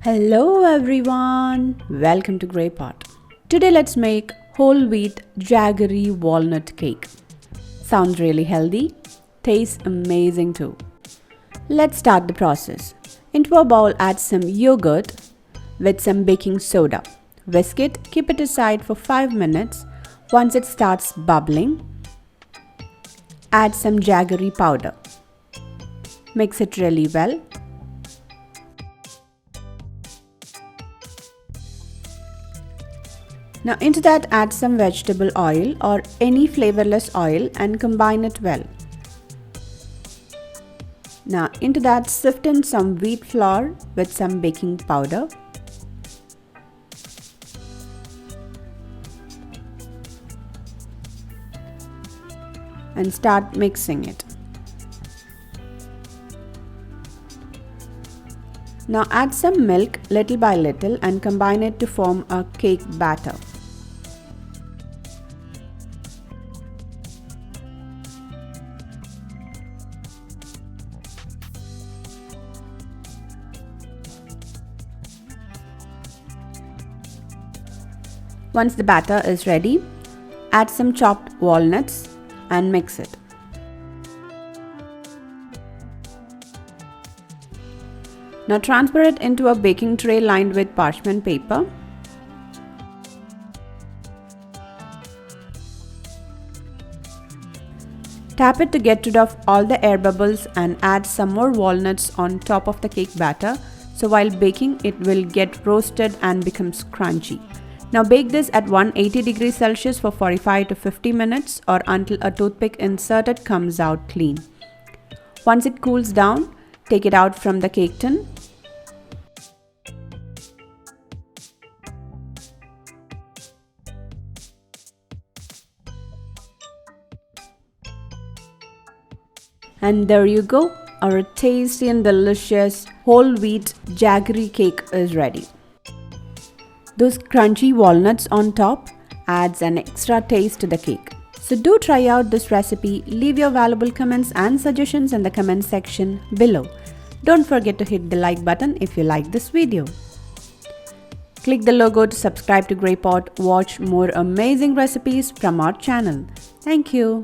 Hello everyone, welcome to Grey Pot. Today let's make whole wheat jaggery walnut cake. Sounds really healthy, tastes amazing too. Let's start the process. Into a bowl add some yogurt with some baking soda. Whisk it, keep it aside for 5 minutes. Once it starts bubbling, add some jaggery powder. Mix it really well. Now into that add some vegetable oil or any flavorless oil and combine it well. Now into that sift in some wheat flour with some baking powder. And start mixing it. Now add some milk little by little and combine it to form a cake batter. Once the batter is ready, add some chopped walnuts and mix it. Now transfer it into a baking tray lined with parchment paper. Tap it to get rid of all the air bubbles and add some more walnuts on top of the cake batter, so while baking it will get roasted and becomes crunchy. Now bake this at 180 degrees Celsius for 45 to 50 minutes or until a toothpick inserted comes out clean. Once it cools down, take it out from the cake tin. And there you go, our tasty and delicious whole wheat jaggery cake is ready. Those crunchy walnuts on top adds an extra taste to the cake. So do try out this recipe. Leave your valuable comments and suggestions in the comment section below. Don't forget to hit the like button if you like this video. Click the logo to subscribe to Grey Pot. Watch more amazing recipes from our channel. Thank you.